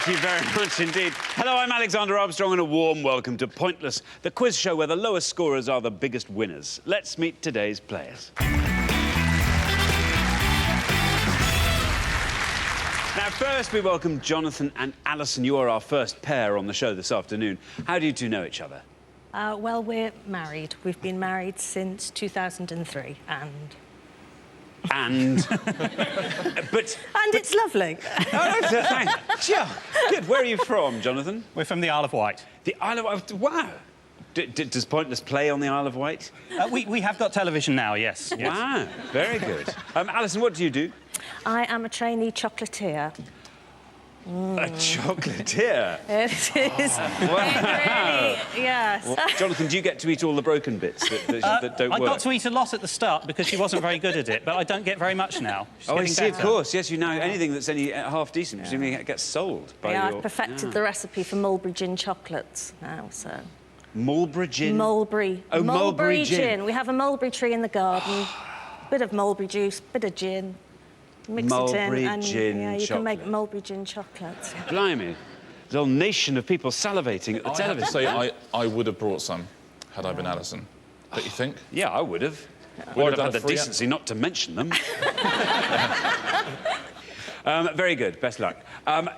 Thank you very much indeed. Hello, I'm Alexander Armstrong, and a warm welcome to Pointless, the quiz show where the lowest scorers are the biggest winners. Let's meet today's players. Now, first, we welcome Jonathan and Alison. You are our first pair on the show this afternoon. How do you two know each other? Well, we're married. We've been married since 2003, and it's lovely. Oh, thanks. Yeah, good. Where are you from, Jonathan? We're from the Isle of Wight. The Isle of Wight? Wow. Does Pointless play on the Isle of Wight? We have got television now, yes. Wow, very good. Alison, what do you do? I am a trainee chocolatier. A chocolatier? It is. Wow. It really, yes. Well, Jonathan, do you get to eat all the broken bits that don't work? I got to eat a lot at the start because she wasn't very good at it, but I don't get very much now. She's I see, better. of course. Yes, you know, anything that's any half decent, presumably it gets sold by your... I've perfected the recipe for mulberry gin chocolates now, so... Mulberry gin? Mulberry. Oh, mulberry gin. We have a mulberry tree in the garden, bit of mulberry juice, bit of gin. Mix mulberry it in, and gin you chocolate. can make mulberry gin chocolates. Blimey. There's a whole nation of people salivating at the television. I have to say, I would have brought some had I been Alison. Don't you think? Yeah, I would have. Would have had the decency not to mention them. Very good. Best luck.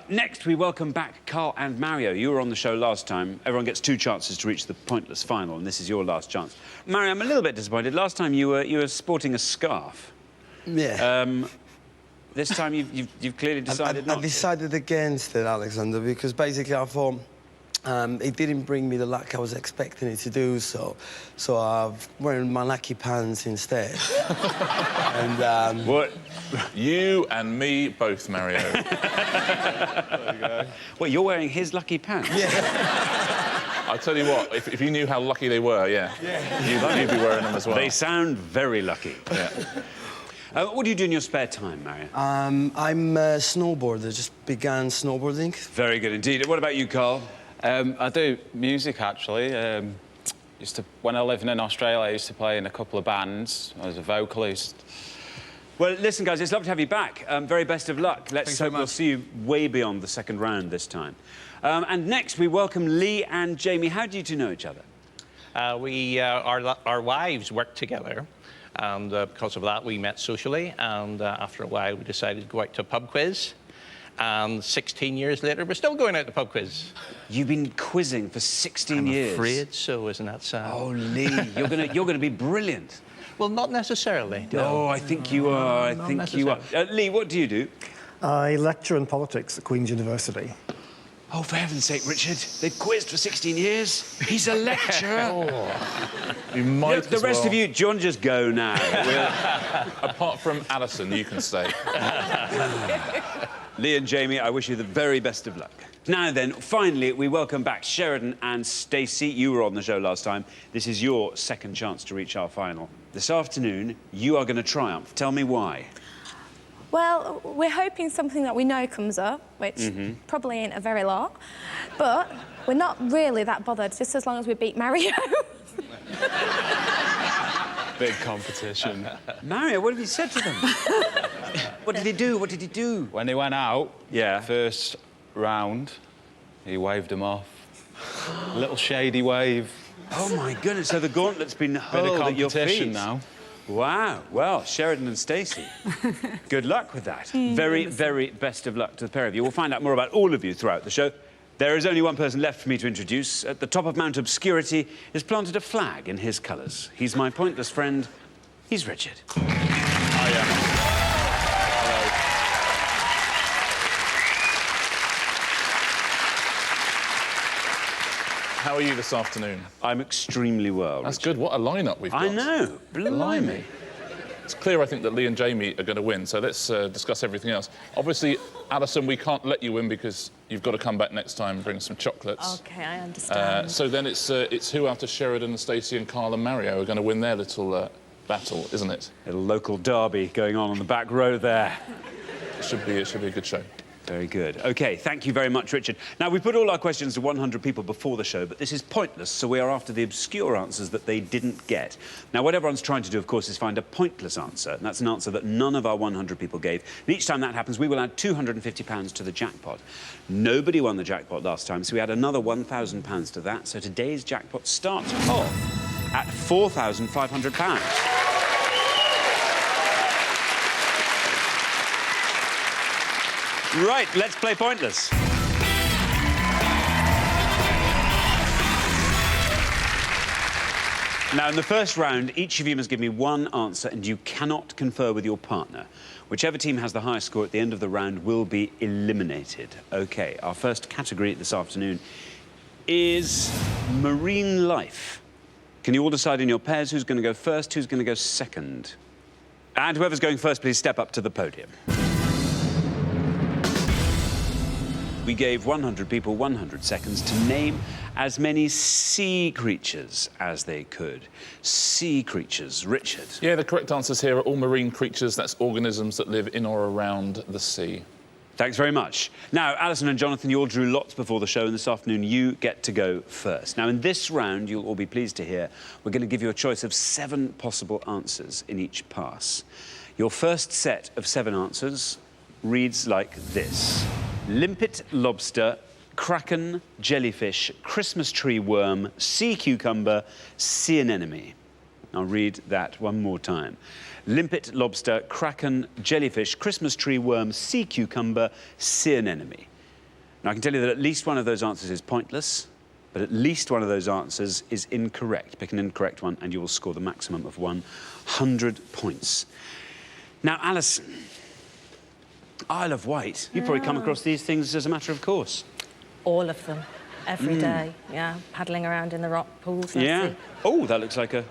Next, we welcome back Carl and Mario. You were on the show last time. Everyone gets 2 chances to reach the Pointless final, and this is your last chance. Mario, I'm a little bit disappointed. Last time you were sporting a scarf. Yeah. This time you've clearly decided not I decided against it, Alexander, because basically I thought it didn't bring me the luck I was expecting it to do, so I'm wearing my lucky pants instead. And What? You and me both, Mario. There you go. Well, you're wearing his lucky pants. Yeah. I'll tell you what, if you knew how lucky they were, yeah. You'd be wearing them as well. They sound very lucky. Yeah. What do you do in your spare time, Mario? I'm a snowboarder, just began snowboarding. Very good indeed. What about you, Carl? I do music, actually. When I lived in Australia, I used to play in a couple of bands. I was a vocalist. Well, listen, guys, it's lovely to have you back. Very best of luck. Let's hope we'll see you way beyond the second round this time. And next, we welcome Lee and Jamie. How do you two know each other? Our wives worked together, and because of that, we met socially. And after a while, we decided to go out to a pub quiz. And 16 years later, we're still going out to pub quiz. You've been quizzing for 16 years. I'm afraid so, isn't that sad? Oh, Lee, you're gonna be brilliant. Well, not necessarily. No, I think you are. I think you are. Lee, what do you do? I lecture in politics at Queen's University. Oh, for heaven's sake, Richard, they've quizzed for 16 years. He's a lecturer. You might Look, the rest of you, John, just go now. Apart from Alison, you can stay. Lee and Jamie, I wish you the very best of luck. Now then, finally, we welcome back Sheridan and Stacey. You were on the show last time. This is your second chance to reach our final. This afternoon, you are going to triumph. Tell me why. Well, we're hoping something that we know comes up, which probably ain't a very lot, but we're not really that bothered, just as long as we beat Mario. Big competition. Mario, what have you said to them? What did he do? What did he do? When they went out, Yeah. first round, he waved them off. Little shady wave. Oh, my goodness. So the gauntlet's been hurled at your feet. Competition now. Wow. Well, Sheridan and Stacey, good luck with that. Very, very best of luck to the pair of you. We'll find out more about all of you throughout the show. There is only one person left for me to introduce. At the top of Mount Obscurity is planted a flag in his colours. He's my pointless friend. He's Richard. How are you this afternoon? I'm extremely well, That's Richard. good. What a lineup we've got. I know. Blimey. It's clear, I think, that Lee and Jamie are going to win, so let's discuss everything else. Obviously, Alison, we can't let you win because you've got to come back next time and bring some chocolates. OK, I understand. So then it's who after Sheridan and Stacey and Carl and Mario are going to win their little battle, isn't it? Little local derby going on the back row there. It should be a good show. Very good. OK, thank you very much, Richard. Now, we put all our questions to 100 people before the show, but this is pointless, so we are after the obscure answers that they didn't get. Now, what everyone's trying to do, of course, is find a pointless answer, and that's an answer that none of our 100 people gave. And each time that happens, we will add £250 to the jackpot. Nobody won the jackpot last time, so we add another £1,000 to that. So today's jackpot starts off at £4,500. Right, let's play Pointless. Now, in the first round, each of you must give me one answer and you cannot confer with your partner. Whichever team has the highest score at the end of the round will be eliminated. OK, our first category this afternoon is marine life. Can you all decide in your pairs who's going to go first, who's going to go second? And whoever's going first, please step up to the podium. We gave 100 people 100 seconds to name as many sea creatures as they could. Sea creatures. Richard? Yeah, the correct answers here are all marine creatures. That's organisms that live in or around the sea. Thanks very much. Now, Alison and Jonathan, you all drew lots before the show, and this afternoon you get to go first. Now, in this round, you'll all be pleased to hear, we're going to give you a choice of 7 possible answers in each pass. Your first set of 7 answers reads like this. Limpet lobster, kraken, jellyfish, Christmas tree worm, sea cucumber, sea anemone. I'll read that one more time. Limpet lobster, kraken, jellyfish, Christmas tree worm, sea cucumber, sea anemone. Now, I can tell you that at least one of those answers is pointless, but at least one of those answers is incorrect. Pick an incorrect one and you will score the maximum of 100 points. Now, Alison, Isle of Wight. You probably come across these things as a matter of course. All of them, every day. Yeah, paddling around in the rock pools. Yeah. Oh, that looks like a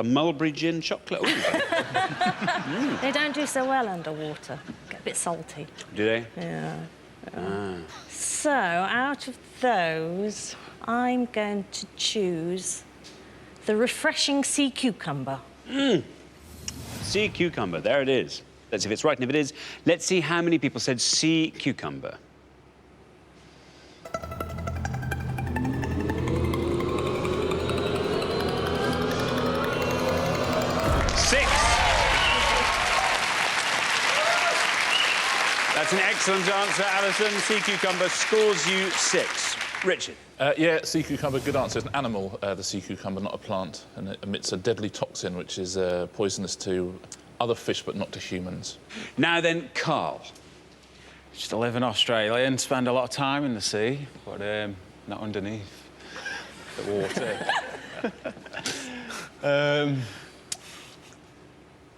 mulberry gin chocolate. Ooh. They don't do so well underwater. Get a bit salty. Do they? Yeah. So, out of those, I'm going to choose the refreshing sea cucumber. Sea cucumber, there it is. Let's see if it's right, and if it is, let's see how many people said sea cucumber. Six. That's an excellent answer, Alison. Sea cucumber scores you 6. Richard? Yeah, sea cucumber, good answer. It's an animal, the sea cucumber, not a plant, and it emits a deadly toxin which is poisonous to other fish, but not to humans. Now then, Carl. Used to live in Australia and spend a lot of time in the sea, but not underneath the water.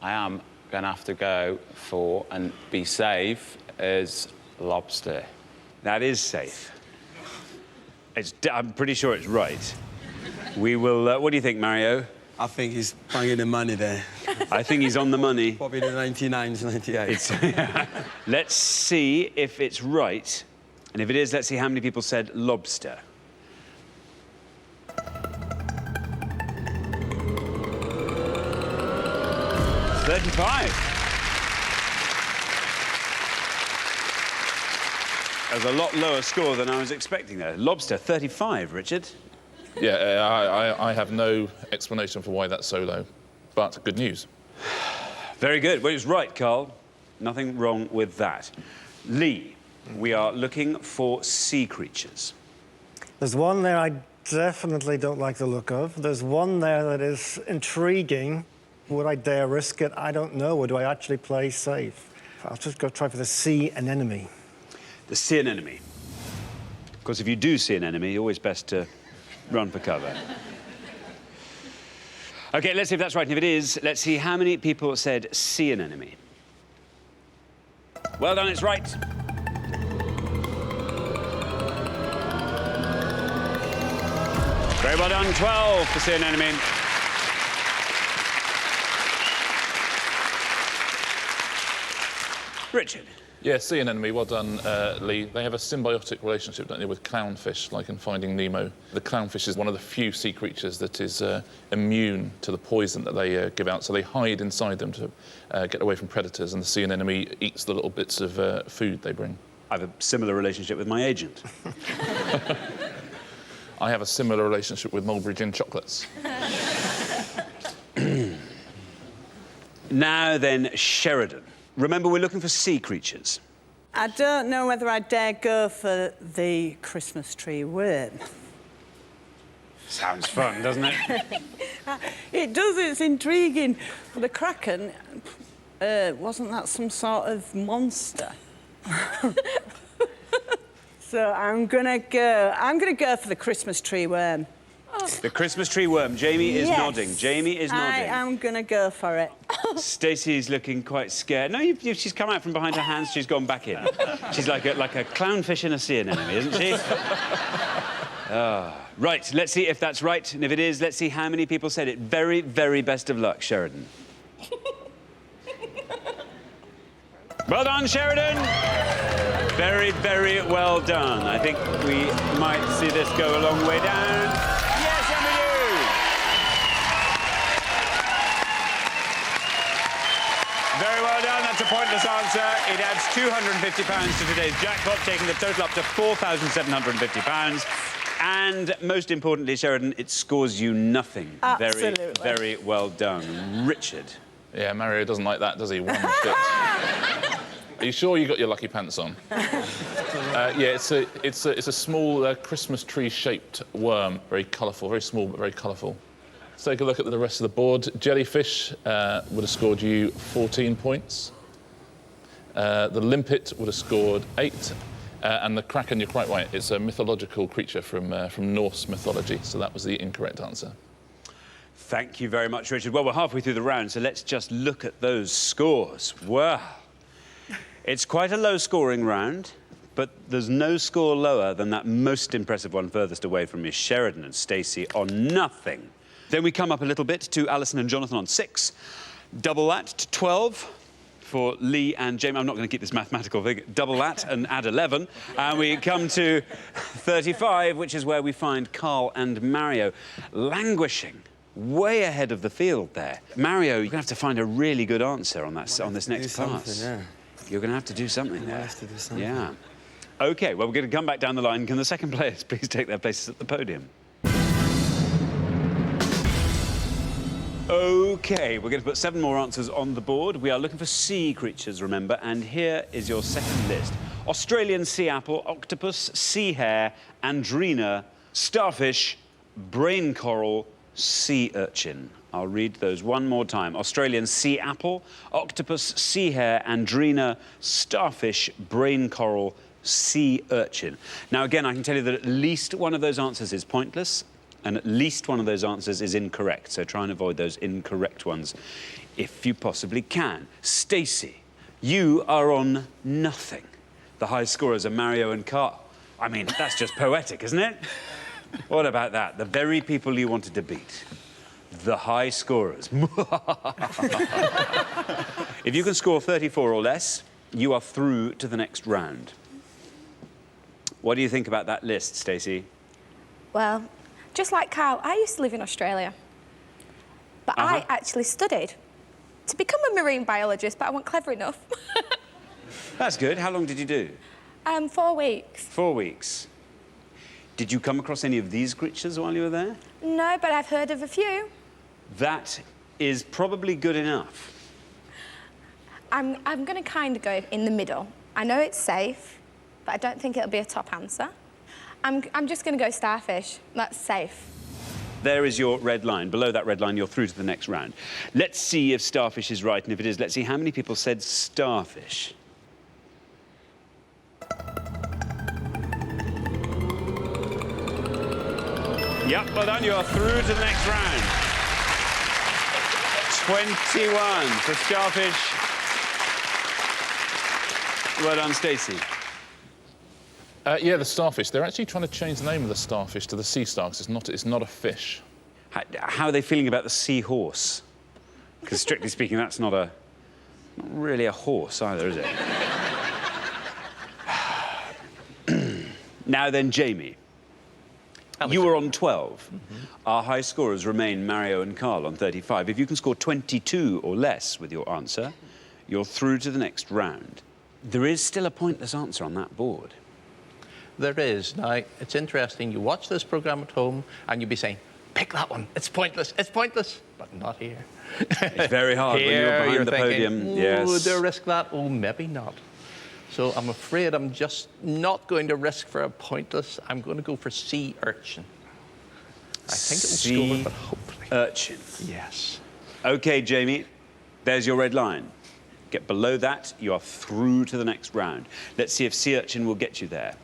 I am going to have to go for, and be safe, is lobster. That is safe. I'm pretty sure it's right. We will... what do you think, Mario? I think he's banging the money there. I think he's on the money. Probably the 99s, 98. Let's see if it's right. And if it is, let's see how many people said lobster. That was a lot lower score than I was expecting there. Lobster, 35, Richard. Yeah, I have no explanation for why that's so low, but good news. Very good. Well, it was right, Carl. Nothing wrong with that. Lee, we are looking for sea creatures. There's one there I definitely don't like the look of. There's one there that is intriguing. Would I dare risk it? I don't know. Or do I actually play safe? I'll just go try for the sea anemone. The sea anemone. Of course, if you do see an enemy, always best to run for cover. OK, let's see if that's right. And if it is, let's see how many people said sea anemone. Well done, it's right. Very well done, 12 for sea anemone. Richard. Yeah, sea anemone, well done, Lee. They have a symbiotic relationship, don't they, with clownfish, like in Finding Nemo. The clownfish is one of the few sea creatures that is immune to the poison that they give out, so they hide inside them to get away from predators, and the sea anemone eats the little bits of food they bring. I have a similar relationship with my agent. I have a similar relationship with Mulberry Gin chocolates. Now then, Sheridan. Remember, we're looking for sea creatures. I don't know whether I dare go for the Christmas tree worm. Sounds fun, doesn't it? It does, it's intriguing. For the Kraken, wasn't that some sort of monster? So I'm gonna go for the Christmas tree worm. The Christmas tree worm. Jamie is Yes. nodding. Jamie is nodding. I am gonna go for it. Stacey's looking quite scared. No, she's come out from behind her hands. She's gone back in. She's like a clownfish in a sea anemone, isn't she? Right, let's see if that's right. And if it is, let's see how many people said it. Very, very best of luck, Sheridan. Well done, Sheridan. Very, very well done. I think we might see this go a long way down. Yes, and we do. Very well done. That's a pointless answer. It adds £250 to today's jackpot, taking the total up to £4,750. And most importantly, Sheridan, it scores you nothing. Absolutely. Very, very well done. Richard. Yeah, Mario doesn't like that, does he? One bit. Are you sure you got your lucky pants on? Yeah, it's a small Christmas tree-shaped worm. Very colourful, very small, but very colourful. Let's take a look at the rest of the board. Jellyfish would have scored you 14 points. The limpet would have scored 8. And the Kraken, you're quite right, it's a mythological creature from Norse mythology, so that was the incorrect answer. Thank you very much, Richard. Well, we're halfway through the round, so let's just look at those scores. Wow. It's quite a low-scoring round, but there's no score lower than that most impressive one furthest away from me, Sheridan and Stacey, on nothing. Then we come up a little bit to Alison and Jonathan on 6. Double that to 12. For Lee and Jamie. I'm not going to keep this mathematical figure. Double that and add 11. And we come to 35, which is where we find Carl and Mario languishing way ahead of the field there. Mario, you're going to have to find a really good answer on this next pass. Yeah. You're going to have to do something there. I have to do something. Yeah. OK, well, we're going to come back down the line. Can the second players please take their places at the podium? OK, we're going to put 7 more answers on the board. We are looking for sea creatures, remember, and here is your second list. Australian sea apple, octopus, sea hare, andrena, starfish, brain coral, sea urchin. I'll read those one more time. Australian sea apple, octopus, sea hare, andrena, starfish, brain coral, sea urchin. Now, again, I can tell you that at least one of those answers is pointless, and at least one of those answers is incorrect, so try and avoid those incorrect ones if you possibly can. Stacey, you are on nothing. The high scorers are Mario and Carl. I mean, that's just poetic, isn't it? What about that? The very people you wanted to beat. The high scorers. If you can score 34 or less, you are through to the next round. What do you think about that list, Stacey? Well, just like Carl, I used to live in Australia. But I actually studied to become a marine biologist, but I wasn't clever enough. That's good. How long did you do? 4 weeks. 4 weeks. Did you come across any of these creatures while you were there? No, but I've heard of a few. That is probably good enough. I'm going to kind of go in the middle. I know it's safe, but I don't think it'll be a top answer. I'm just going to go starfish. That's safe. There is your red line. Below that red line, you're through to the next round. Let's see if starfish is right, and if it is, let's see how many people said starfish. Yep, well done. You're through to the next round. 21 for starfish. Well done, Stacey. Yeah, the starfish. They're actually trying to change the name of the starfish to the sea star, because it's not a fish. How are they feeling about the seahorse? Because strictly speaking, that's not really a horse either, is it? Now then, Jamie. You were on 12. Our high scorers remain Mario and Carl on 35. If you can score 22 or less with your answer, you're through to the next round. There is still a pointless answer on that board. There is. Now, it's interesting. You watch this programme at home and you'll be saying, pick that one. It's pointless. It's pointless. But not here. It's very hard when you're behind the podium. Yes. Would I risk that? Oh, maybe not. So I'm afraid I'm just not going to risk for a pointless. I'm going to go for sea urchin. I think it will score, but hopefully. Urchin. Yes. OK, Jamie, there's your red line. Get below that, you are through to the next round. Let's see if sea urchin will get you there.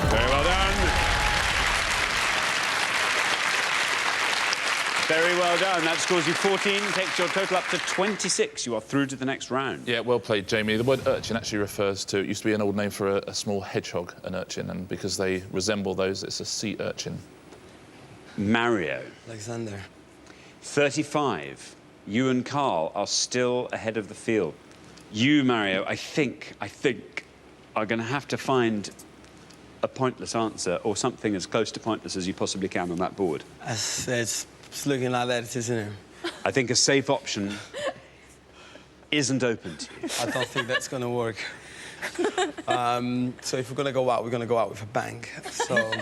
Very well done. Very well done. That scores you 14, takes your total up to 26. You are through to the next round. Yeah, well played, Jamie. The word urchin actually refers to... It used to be an old name for a small hedgehog, an urchin, and because they resemble those, it's a sea urchin. Mario. Alexander. 35. You and Carl are still ahead of the field. You, Mario, I think, are going to have to find a pointless answer or something as close to pointless as you possibly can on that board. It's looking like that, isn't it? I think a safe option isn't open to you. I don't think that's going to work. So if we're going to go out, we're going to go out with a bang. So,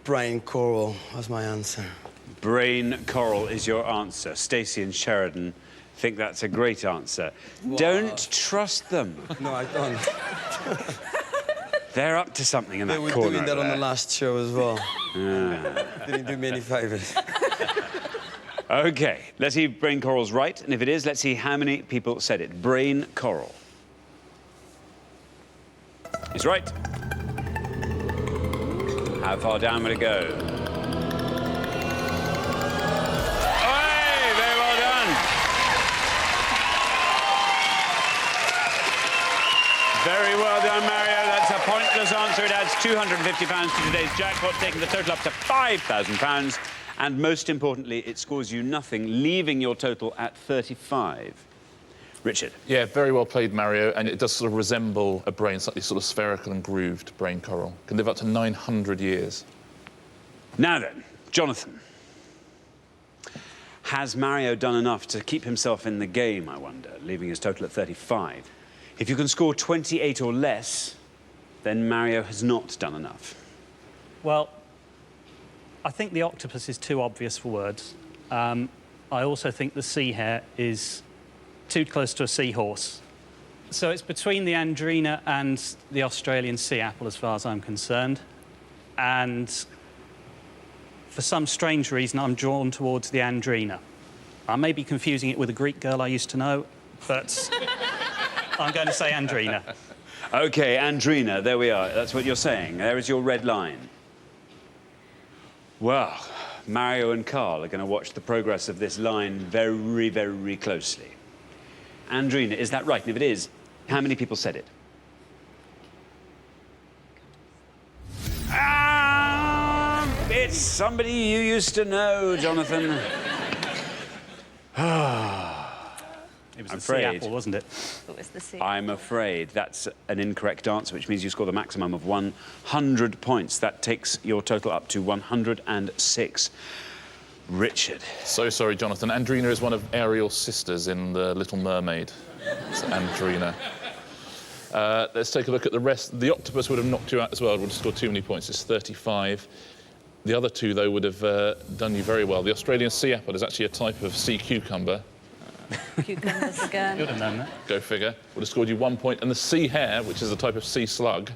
brain coral was my answer. Brain coral is your answer. Stacey and Sheridan think that's a great answer. Wow. Don't trust them. No, I don't. They're up to something in that corner. They were doing that on the last show as well. Ah. Didn't do me any favours. OK, let's see if brain coral's right, and if it is, let's see how many people said it. Brain coral. He's right. How far down will it go? Hey, very well done. Very well done, Mario. That's a pointless answer. It adds £250 to today's jackpot, taking the total up to £5,000. And most importantly, it scores you nothing, leaving your total at 35. Richard. Yeah, very well played, Mario, and it does sort of resemble a brain, slightly sort of spherical and grooved brain coral. Can live up to 900 years. Now then, Jonathan. Has Mario done enough to keep himself in the game, I wonder, leaving his total at 35? If you can score 28 or less, then Mario has not done enough. Well, I think the octopus is too obvious for words. I also think the sea hare is too close to a seahorse. So it's between the andrina and the Australian sea apple, as far as I'm concerned. And for some strange reason, I'm drawn towards the andrina. I may be confusing it with a Greek girl I used to know, but I'm going to say andrina. OK, andrina, there we are. That's what you're saying. There is your red line. Well, Mario and Carl are going to watch the progress of this line very, very closely. Andrina, is that right? And if it is, how many people said it? It's somebody you used to know, Jonathan. It was the sea apple, wasn't it? It was the sea. I'm afraid that's an incorrect answer, which means you score the maximum of 100 points. That takes your total up to 106. Richard. So sorry, Jonathan. Andrina is one of Ariel's sisters in The Little Mermaid. It's Andrina. Let's take a look at the rest. The octopus would have knocked you out as well. It would have scored too many points. It's 35. The other two, though, would have done you very well. The Australian sea apple is actually a type of sea cucumber. Cucumbers again. You'd have known that. Go figure. Would have scored you 1 point. And the sea hare, which is a type of sea slug,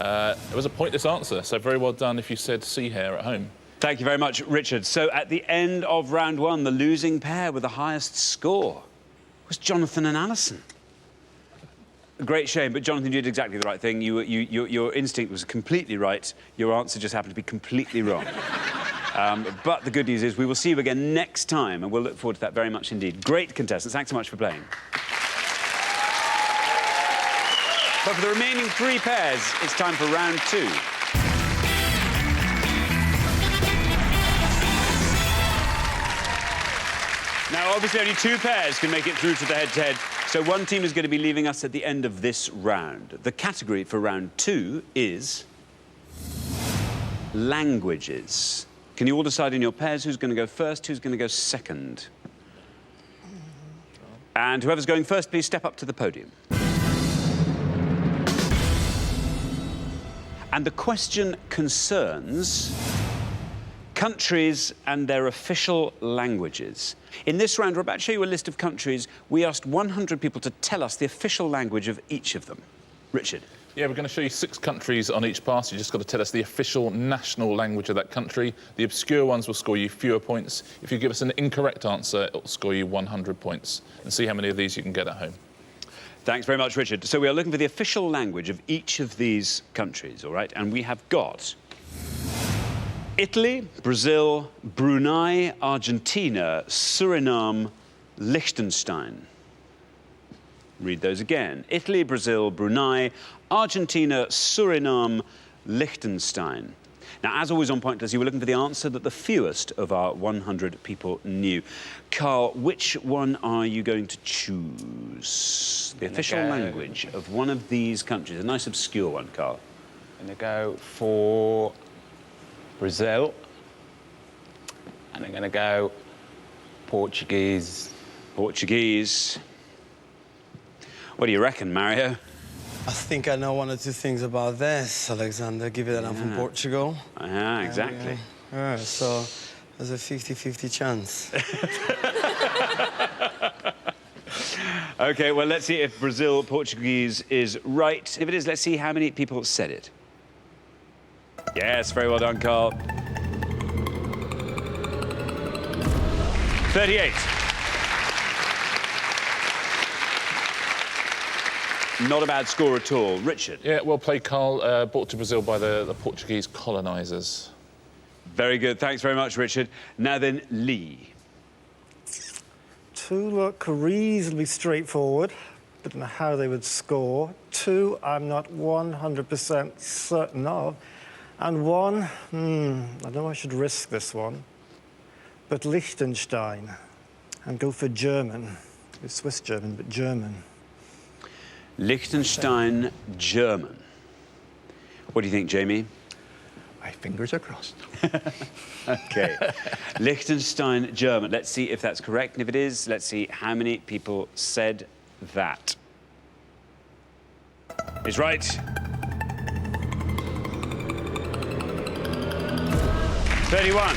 it was a pointless answer. So very well done if you said sea hare at home. Thank you very much, Richard. So at the end of round one, the losing pair with the highest score was Jonathan and Alison. A great shame, but Jonathan, you did exactly the right thing. Your instinct was completely right. Your answer just happened to be completely wrong. But the good news is we will see you again next time, and we'll look forward to that very much indeed. Great contestants. Thanks so much for playing. But for the remaining three pairs, it's time for round two. Now, obviously, only two pairs can make it through to the head-to-head, so one team is going to be leaving us at the end of this round. The category for round two is languages. Can you all decide in your pairs who's going to go first, who's going to go second? And whoever's going first, please step up to the podium. And the question concerns countries and their official languages. In this round, we're about to show you a list of countries. We asked 100 people to tell us the official language of each of them. Richard. Yeah, we're going to show you 6 countries on each pass. You just got to tell us the official national language of that country. The obscure ones will score you fewer points. If you give us an incorrect answer, it'll score you 100 points. And see how many of these you can get at home. Thanks very much, Richard. So we are looking for the official language of each of these countries, all right? And we have got Italy, Brazil, Brunei, Argentina, Suriname, Liechtenstein. Read those again. Italy, Brazil, Brunei, Argentina, Suriname, Liechtenstein. Now, as always on Pointless, you were looking for the answer that the fewest of our 100 people knew. Carl, which one are you going to choose? The official language of one of these countries. A nice obscure one, Carl. I'm going to go for Brazil. And I'm going to go Portuguese. Portuguese. What do you reckon, Mario? I think I know one or two things about this, Alexander. Give it that I'm from Portugal. Exactly. So there's a 50-50 chance. OK, well, let's see if Brazil Portuguese is right. If it is, let's see how many people said it. Yes, very well done, Carl. 38. Not a bad score at all. Richard? Yeah, well played, Carl. Brought to Brazil by the Portuguese colonisers. Very good. Thanks very much, Richard. Now then, Lee. 2 look reasonably straightforward. Don't know how they would score. 2, I'm not 100% certain of. And 1, I know I should risk this one. But Liechtenstein. And go for German. It's Swiss German, but German. Liechtenstein, German. What do you think, Jamie? My fingers are crossed. OK. Liechtenstein, German. Let's see if that's correct. And if it is, let's see how many people said that. Is right. 31.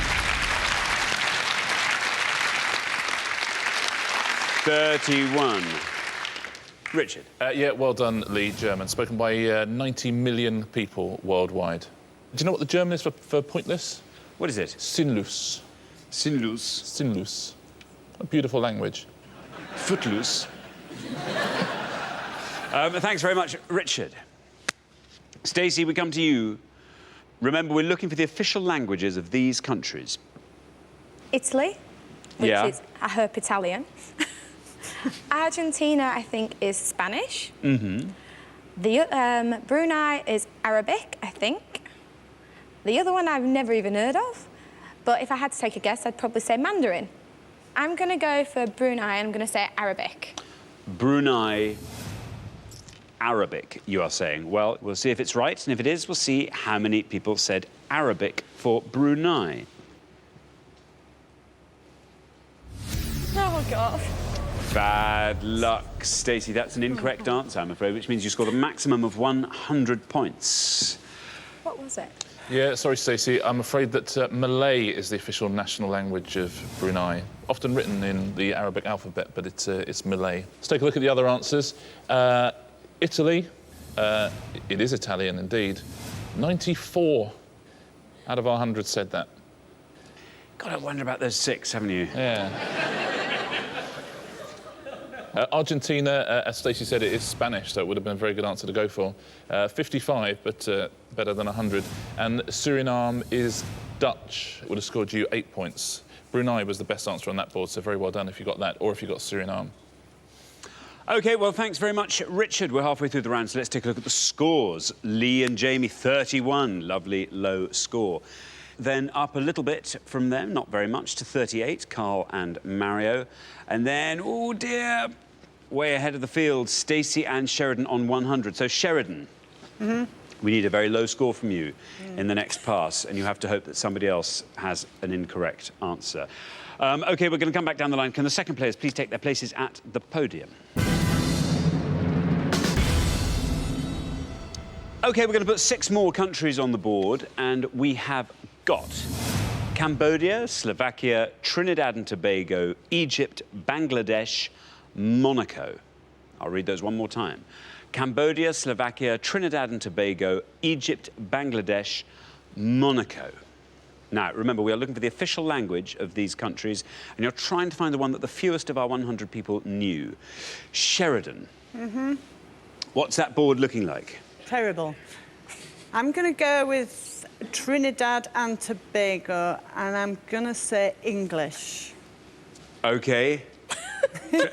31. Richard. Yeah, well done, Lee. German. Spoken by 90 million people worldwide. Do you know what the German is for pointless? What is it? Sinnlos. Sinnlos. Sinnlos. A beautiful language. Footloose. Thanks very much, Richard. Stacey, we come to you. Remember, we're looking for the official languages of these countries. Italy, which is, I hope, Italian. Argentina, I think, is Spanish. Mm-hmm. The Brunei is Arabic, I think. The other one I've never even heard of. But if I had to take a guess, I'd probably say Mandarin. I'm going to go for Brunei, and I'm going to say Arabic. Brunei, Arabic, you are saying. Well, we'll see if it's right, and if it is, we'll see how many people said Arabic for Brunei. Oh, God. Bad luck, Stacey. That's an incorrect answer, I'm afraid, which means you scored a maximum of 100 points. What was it? Yeah, sorry, Stacey. I'm afraid that Malay is the official national language of Brunei. Often written in the Arabic alphabet, but it's Malay. Let's take a look at the other answers. Italy. It is Italian, indeed. 94 out of our 100 said that. God, I wonder about those 6, haven't you? Yeah. Argentina, as Stacey said, it is Spanish, so it would have been a very good answer to go for. 55, but better than 100. And Suriname is Dutch. It would have scored you 8 points. Brunei was the best answer on that board, so very well done if you got that, or if you got Suriname. OK, well, thanks very much, Richard. We're halfway through the round, so let's take a look at the scores. Lee and Jamie, 31. Lovely low score. Then up a little bit from them, not very much, to 38, Carl and Mario. And then, oh dear, way ahead of the field, Stacey and Sheridan on 100. So Sheridan, We need a very low score from you in the next pass, and you have to hope that somebody else has an incorrect answer. OK, we're going to come back down the line. Can the second players please take their places at the podium? OK, we're going to put 6 more countries on the board, and we have got Cambodia, Slovakia, Trinidad and Tobago, Egypt, Bangladesh, Monaco. I'll read those one more time. Cambodia, Slovakia, Trinidad and Tobago, Egypt, Bangladesh, Monaco. Now, remember, we are looking for the official language of these countries, and you're trying to find the one that the fewest of our 100 people knew. Sheridan. What's that board looking like? Terrible. I'm going to go with Trinidad and Tobago, and I'm going to say English. OK.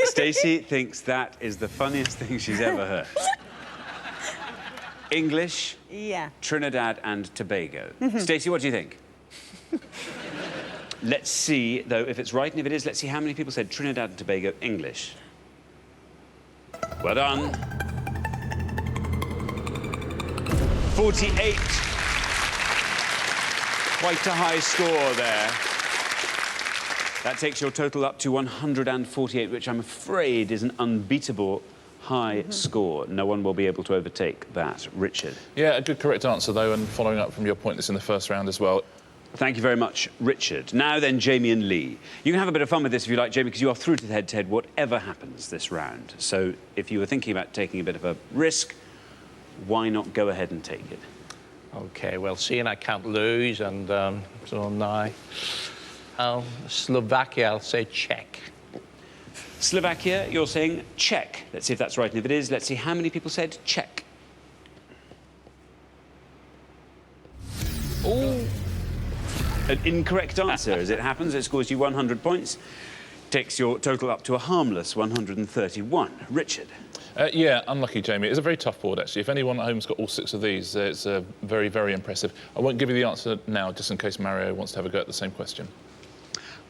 Stacey thinks that is the funniest thing she's ever heard. English, Yeah. Trinidad and Tobago. Stacey, what do you think? Let's see, though, if it's right, and if it is, let's see how many people said Trinidad and Tobago English. Well done. 48. Quite a high score there. That takes your total up to 148, which I'm afraid is an unbeatable high score. No one will be able to overtake that. Richard. Yeah, a good correct answer, though, and following up from your point that's in the first round as well. Thank you very much, Richard. Now then, Jamie and Lee. You can have a bit of fun with this if you like, Jamie, because you are through to the head-to-head whatever happens this round. So if you were thinking about taking a bit of a risk, why not go ahead and take it? OK, well, seeing I can't lose, and so now... Slovakia, I'll say Czech. Slovakia, you're saying Czech. Let's see if that's right, and if it is, let's see how many people said Czech. Oh! An incorrect answer, as it happens. It scores you 100 points. Takes your total up to a harmless 131. Richard. Yeah, unlucky, Jamie. It's a very tough board, actually. If anyone at home's got all 6 of these, it's very, very impressive. I won't give you the answer now, just in case Mario wants to have a go at the same question.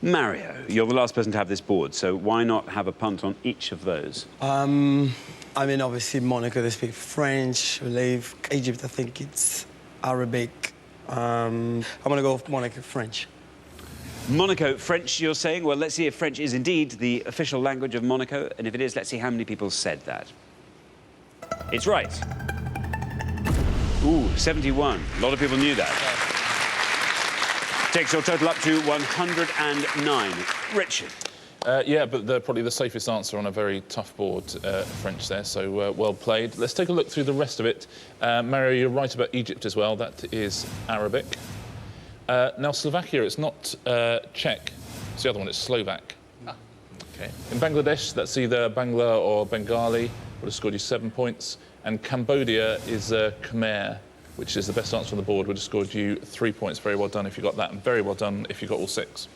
Mario, you're the last person to have this board, so why not have a punt on each of those? I mean, obviously, Monaco, they speak French, I believe. Egypt, I think it's Arabic. I'm going to go with Monaco, French. Monaco, French, you're saying? Well, let's see if French is indeed the official language of Monaco, and if it is, let's see how many people said that. It's right. Ooh, 71. A lot of people knew that. Takes your total up to 109. Richard. Yeah, but probably the safest answer on a very tough board, French there, so well played. Let's take a look through the rest of it. Mario, you're right about Egypt as well. That is Arabic. Now, Slovakia, it's not Czech. It's the other one, it's Slovak. Okay. In Bangladesh, that's either Bangla or Bengali. Would have scored you 7 points. And Cambodia is Khmer, which is the best answer on the board. Would have scored you 3 points. Very well done if you got that, and very well done if you got all 6.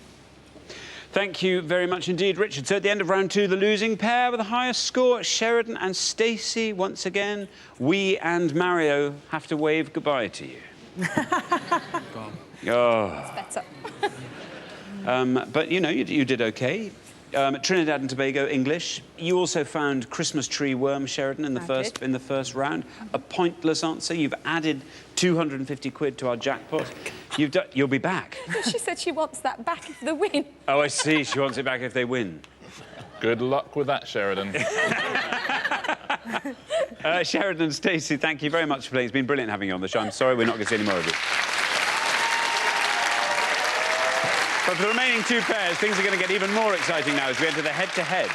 Thank you very much indeed, Richard. So at the end of round 2, the losing pair with the highest score, Sheridan and Stacey. Once again, we and Mario have to wave goodbye to you. Oh. It's better. But, you know, you did OK. Trinidad and Tobago, English. You also found Christmas tree worm, Sheridan, in the first round. A pointless answer. You've added 250 quid to our jackpot. You'll be back. She said she wants that back if they win. Oh, I see. She wants it back if they win. Good luck with that, Sheridan. Sheridan and Stacey, thank you very much for playing. It's been brilliant having you on the show. I'm sorry we're not going to see any more of you. But for the remaining 2 pairs, things are going to get even more exciting now as we enter the head-to-head.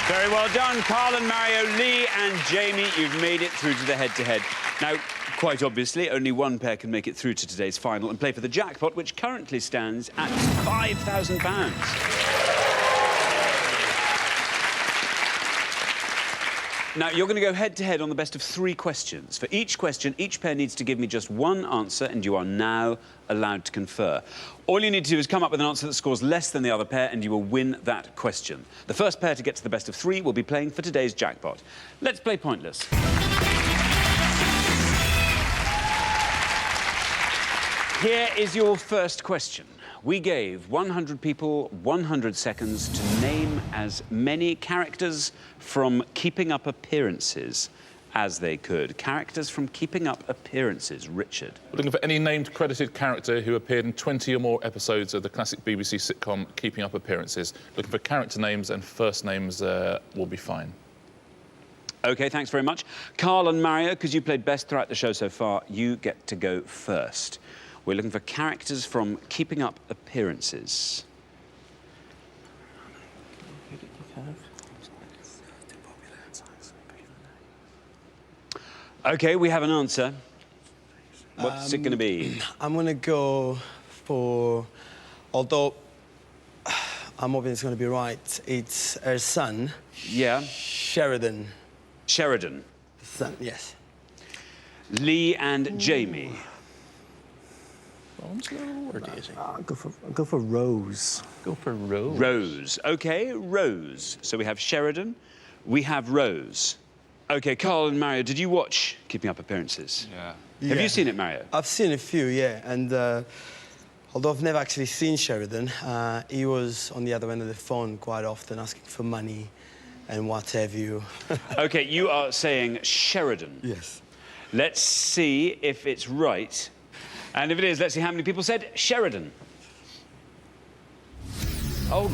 Very well done, Carl and Mario, Lee and Jamie. You've made it through to the head-to-head. Now, quite obviously, only one pair can make it through to today's final and play for the jackpot, which currently stands at £5,000. Now, you're going to go head-to-head on the best of 3 questions. For each question, each pair needs to give me just one answer, and you are now allowed to confer. All you need to do is come up with an answer that scores less than the other pair, and you will win that question. The first pair to get to the best of 3 will be playing for today's jackpot. Let's play Pointless. Here is your first question. we gave 100 people 100 seconds to name as many characters from Keeping Up Appearances as they could. Characters from Keeping Up Appearances. Richard. We're looking for any named credited character who appeared in 20 or more episodes of the classic BBC sitcom Keeping Up Appearances. Looking for character names, and first names will be fine. OK, thanks very much. Carl and Mario, because you played best throughout the show so far, you get to go first. We're looking for characters from Keeping Up Appearances. OK, we have an answer. What's it going to be? I'm going to go for, although I'm hoping it's going to be right, it's her son. Yeah. Sheridan. Sheridan. Son, yes. Lee and Jamie. Onslow or Daisy? I'll go for Rose. Go for Rose. Rose. OK, Rose. So we have Sheridan, we have Rose. OK, Carl and Mario, did you watch Keeping Up Appearances? Yeah. Have you seen it, Mario? I've seen a few, yeah, and although I've never actually seen Sheridan, he was on the other end of the phone quite often asking for money and what have you. OK, you are saying Sheridan. Yes. Let's see if it's right. And if it is, let's see how many people said Sheridan. Oh.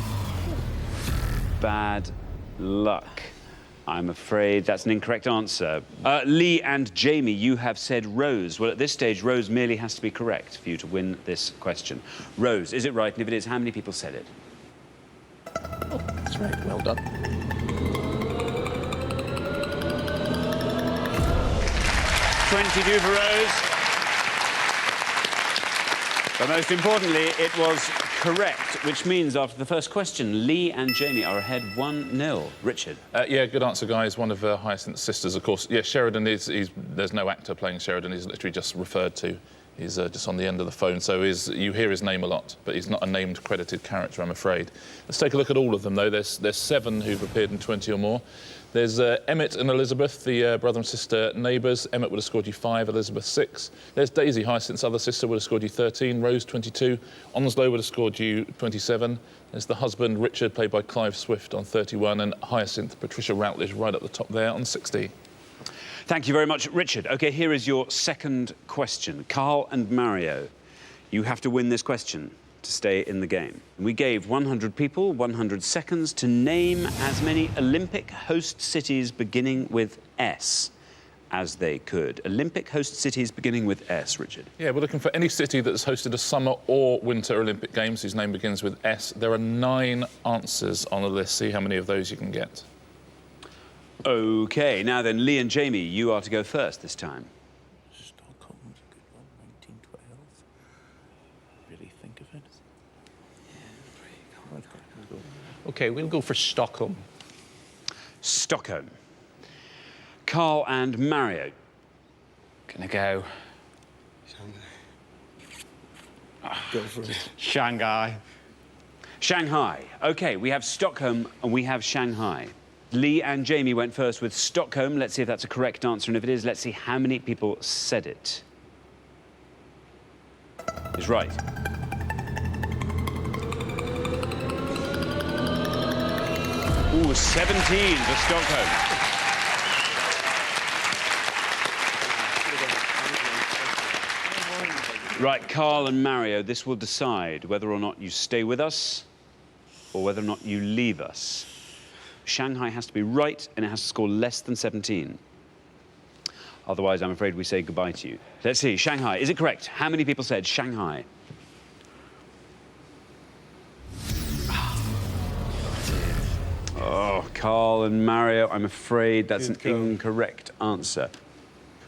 Bad luck. I'm afraid that's an incorrect answer. Lee and Jamie, you have said Rose. Well, at this stage, Rose merely has to be correct for you to win this question. Rose, is it right? And if it is, how many people said it? Oh, that's right. Well done. 22 for Rose. But most importantly, it was correct, which means after the first question, Lee and Jamie are ahead 1-0. Richard. Yeah, good answer, guys. One of Hyacinth's sisters, of course. Yeah, Sheridan is... there's no actor playing Sheridan. He's literally just referred to. He's just on the end of the phone, so you hear his name a lot, but he's not a named credited character, I'm afraid. Let's take a look at all of them, though. There's 7 who've appeared in 20 or more. There's Emmett and Elizabeth, the brother and sister neighbours. Emmett would have scored you 5, Elizabeth 6. There's Daisy, Hyacinth's other sister, would have scored you 13, Rose 22. Onslow would have scored you 27. There's the husband, Richard, played by Clive Swift, on 31, and Hyacinth, Patricia Routledge, right up the top there on 60. Thank you very much, Richard. OK, here is your second question. Carl and Mario, you have to win this question to stay in the game. We gave 100 people 100 seconds to name as many Olympic host cities beginning with S as they could. Olympic host cities beginning with S, Richard. Yeah, we're looking for any city that's hosted a summer or winter Olympic Games whose name begins with S. There are 9 answers on the list. See how many of those you can get. OK, now then, Lee and Jamie, you are to go first this time. Stockholm's a good one, 1912. Really think of it. Yeah, OK, we'll go for Stockholm. Stockholm. Carl and Mario. Gonna go. Go for it. Shanghai. Shanghai. OK, we have Stockholm and we have Shanghai. Lee and Jamie went first with Stockholm. Let's see if that's a correct answer, and if it is, let's see how many people said it. Is right. Ooh, 17 for Stockholm. Right, Carl and Mario, this will decide whether or not you stay with us or whether or not you leave us. Shanghai has to be right, and it has to score less than 17. Otherwise, I'm afraid we say goodbye to you. Let's see, Shanghai, is it correct? How many people said Shanghai? Oh, Carl and Mario, I'm afraid that's an incorrect answer.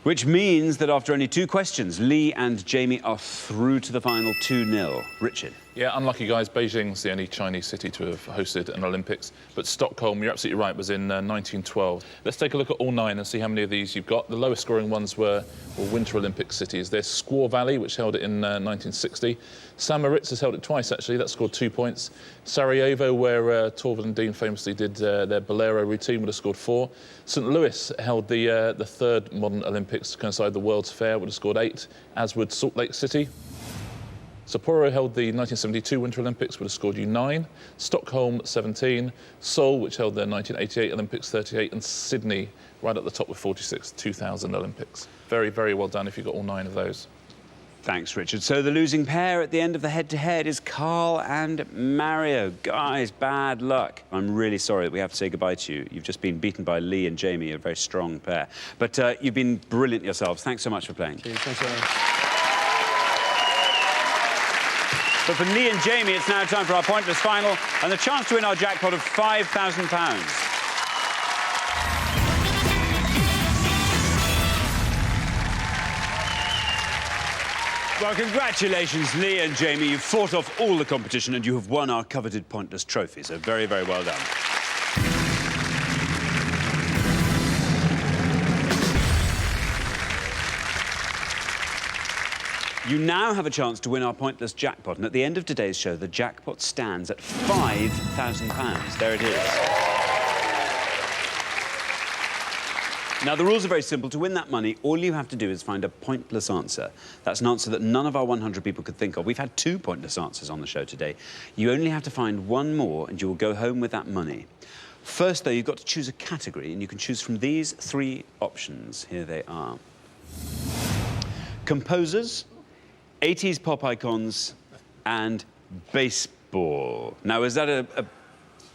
Which means that after only 2 questions, Lee and Jamie are through to the final 2-0. Richard. Yeah, unlucky, guys. Beijing's the only Chinese city to have hosted an Olympics. But Stockholm, you're absolutely right, was in 1912. Let's take a look at all 9 and see how many of these you've got. The lowest scoring ones were Winter Olympic cities. There's Squaw Valley, which held it in 1960. St. Moritz has held it twice, actually. That scored 2 points. Sarajevo, where Torvald and Dean famously did their Bolero routine, would have scored 4. St. Louis held the 3rd modern Olympics to coincide with the World's Fair, would have scored 8, as would Salt Lake City. Sapporo held the 1972 Winter Olympics, would have scored you 9. Stockholm, 17. Seoul, which held their 1988 Olympics, 38. And Sydney, right at the top with 46, 2000 Olympics. Very, very well done if you got all 9 of those. Thanks, Richard. So the losing pair at the end of the head-to-head is Carl and Mario. Guys, bad luck. I'm really sorry that we have to say goodbye to you. You've just been beaten by Lee and Jamie, a very strong pair. But you've been brilliant yourselves. Thanks so much for playing. Thanks very much. But for Lee and Jamie, it's now time for our pointless final and the chance to win our jackpot of £5,000. Well, congratulations, Lee and Jamie. You've fought off all the competition and you have won our coveted pointless trophy, so very, very well done. You now have a chance to win our pointless jackpot, and at the end of today's show, the jackpot stands at £5,000. There it is. Now, the rules are very simple. To win that money, all you have to do is find a pointless answer. That's an answer that none of our 100 people could think of. We've had 2 pointless answers on the show today. You only have to find one more, and you will go home with that money. First, though, you've got to choose a category, and you can choose from these 3 options. Here they are. Composers, 80s pop icons, and baseball. Now, is that a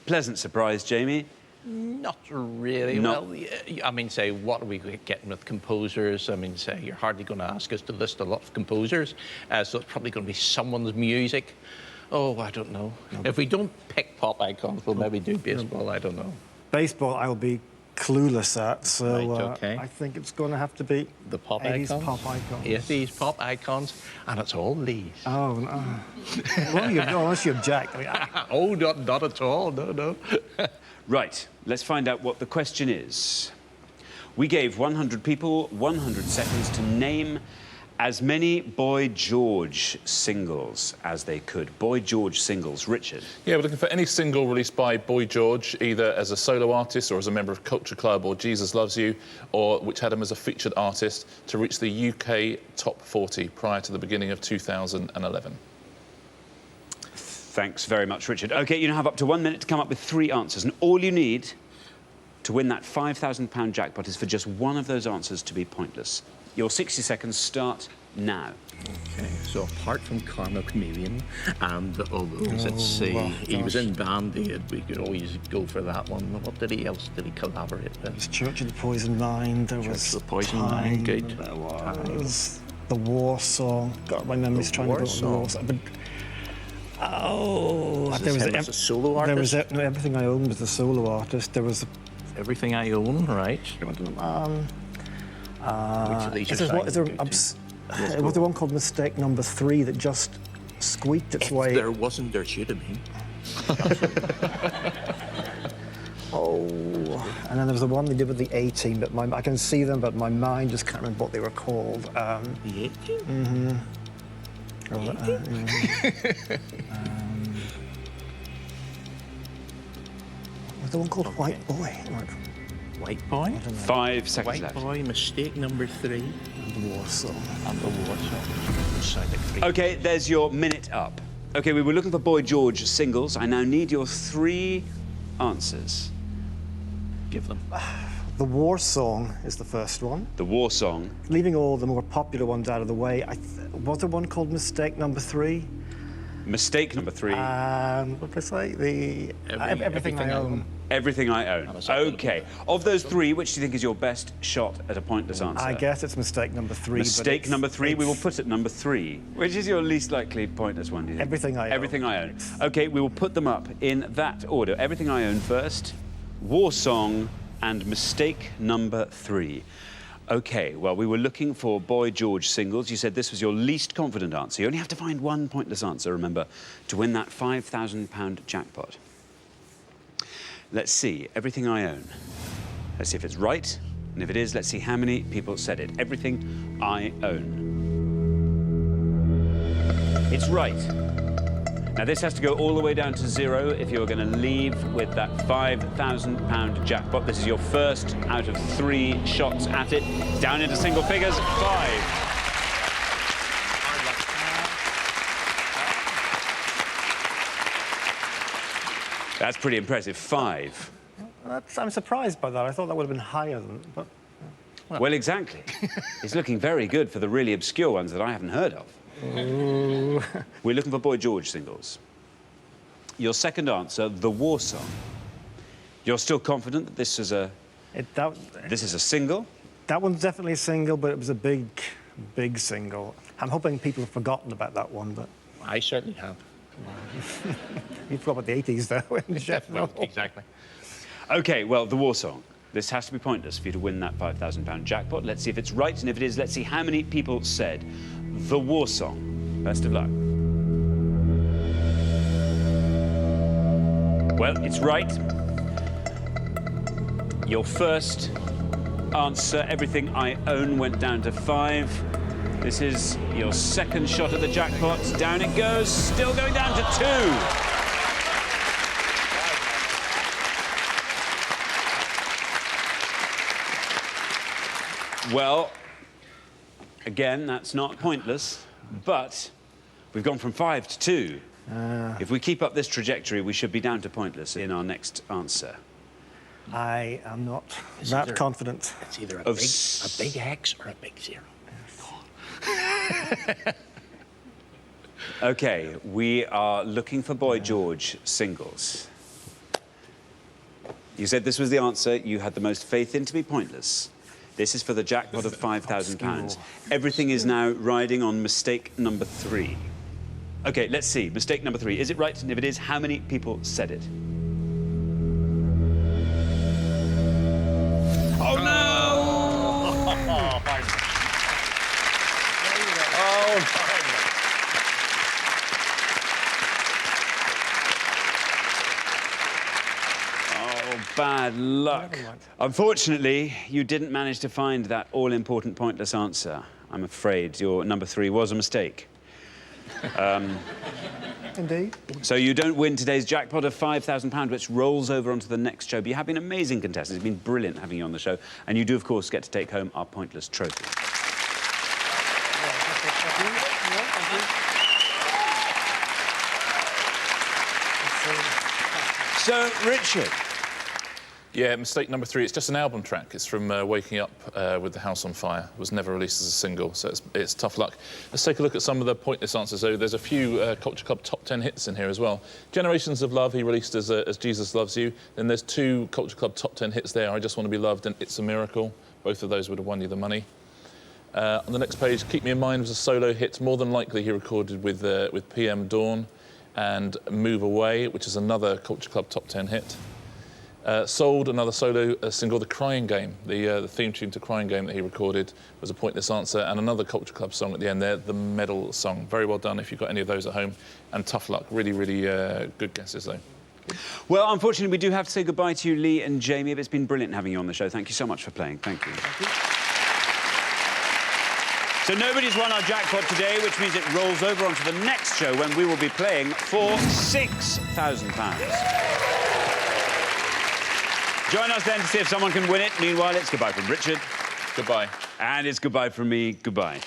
pleasant surprise, Jamie? Not really. No. Well, I mean, say, what are we getting with composers? I mean, say, you're hardly going to ask us to list a lot of composers, so it's probably going to be someone's music. Oh, I don't know. If we don't pick pop icons, we'll maybe do baseball. I don't know. Baseball, I'll be clueless at, so Right, okay. I think it's going to have to be The pop 80s icons? pop icons. 80s pop icons, and it's all Lee's. Oh, no. Well, unless you object. I mean, Oh, not at all. No. Right, let's find out what the question is. We gave 100 people 100 seconds to name as many Boy George singles as they could. Boy George singles. Richard? Yeah, we're looking for any single released by Boy George, either as a solo artist or as a member of Culture Club or Jesus Loves You, or which had him as a featured artist, to reach the UK top 40 prior to the beginning of 2011. Thanks very much, Richard. OK, you now have up to 1 minute to come up with 3 answers, and all you need to win that £5,000 jackpot is for just one of those answers to be pointless. Your 60 seconds start now. Okay, so apart from Karma Chameleon and all those, let's see, he was in Band-Aid, we could always go for that one. What else did he collaborate with? There was Church of the Poison Nine, there was the Poison Nine, good. There was the War Song. God, my memory's trying to go on the War Song. But, there was a solo artist? There was Everything I Own was a solo artist. There was Everything I Own, right. Which of these was there one called Mistake Number 3 that just squeaked its way? There wasn't, there should have been. And then there was the one they did with the A-Team, but I can see them, but my mind just can't remember what they were called. The A-Team? Mm-hmm. Was the one called White Boy? White Boy? 5 seconds White left. Boy, Mistake Number 3. And the War Song. And the War Song. OK, there's your minute up. OK, we were looking for Boy George singles. I now need your 3 answers. Give them. The War Song is the first one. The War Song. Leaving all the more popular ones out of the way, was there one called Mistake Number 3? Mistake Number 3. What did I say? Everything I Own. Everything I Own. OK. Of those 3, which do you think is your best shot at a pointless answer? I guess it's Mistake Number 3. Mistake Number 3, we will put at number 3. Which is your least likely pointless one, do you think? Everything I Own. Everything I Own. OK, we will put them up in that order. Everything I Own first, War Song, and Mistake Number 3. OK, well, we were looking for Boy George singles. You said this was your least confident answer. You only have to find one pointless answer, remember, to win that £5,000 jackpot. Let's see, Everything I Own. Let's see if it's right, and if it is, let's see how many people said it. Everything I Own. It's right. Now, this has to go all the way down to 0 if you're going to leave with that £5,000 jackpot. This is your first out of 3 shots at it. Down into single figures, 5. That's pretty impressive. 5. I'm surprised by that. I thought that would have been higher than... But... Well, exactly. It's looking very good for the really obscure ones that I haven't heard of. Ooh. We're looking for Boy George singles. Your second answer, The War Song. You're still confident that this is a... This is a single? That one's definitely a single, but it was a big, big single. I'm hoping people have forgotten about that one, but... I certainly have. You forgot about the 80s, though, in general. Well, exactly. OK, well, The War Song. This has to be pointless for you to win that £5,000 jackpot. Let's see if it's right, and if it is, let's see how many people said The War Song. Best of luck. Well, it's right. Your first answer, Everything I Own, went down to 5. This is your second shot at the jackpot. Down it goes, still going down to 2. Well, again, that's not pointless, but we've gone from 5 to 2. If we keep up this trajectory, we should be down to pointless in our next answer. I am not that confident. It's either a big X or a big 0. OK, we are looking for Boy George singles. You said this was the answer you had the most faith in to be pointless. This is for the jackpot of £5,000. Everything is now riding on mistake number 3. OK, let's see. Mistake number 3. Is it right? And if it is, how many people said it? Oh, no! Bad luck. Unfortunately, you didn't manage to find that all-important pointless answer. I'm afraid your number 3 was a mistake. Indeed. So you don't win today's jackpot of £5,000, which rolls over onto the next show. But you have been amazing contestants. It's been brilliant having you on the show. And you do, of course, get to take home our pointless trophy. So, Richard. Yeah, mistake number 3. It's just an album track. It's from Waking Up with the House on Fire. It was never released as a single, so it's tough luck. Let's take a look at some of the pointless answers. So there's a few Culture Club top 10 hits in here as well. Generations of Love, he released as Jesus Loves You. Then there's 2 Culture Club top 10 hits there, I Just Want to Be Loved and It's a Miracle. Both of those would have won you the money. On the next page, Keep Me in Mind was a solo hit. More than likely, he recorded with PM Dawn and Move Away, which is another Culture Club top 10 hit. Sold, another solo single, The Crying Game. The theme tune to Crying Game that he recorded was a pointless answer, and another Culture Club song at the end there, The Medal Song. Very well done if you've got any of those at home, and tough luck. Really, really good guesses, though. Well, unfortunately, we do have to say goodbye to you, Lee and Jamie, but it's been brilliant having you on the show. Thank you so much for playing. Thank you. Thank you. So nobody's won our jackpot today, which means it rolls over onto the next show when we will be playing for £6,000. Join us then to see if someone can win it. Meanwhile, it's goodbye from Richard. Goodbye. And it's goodbye from me. Goodbye.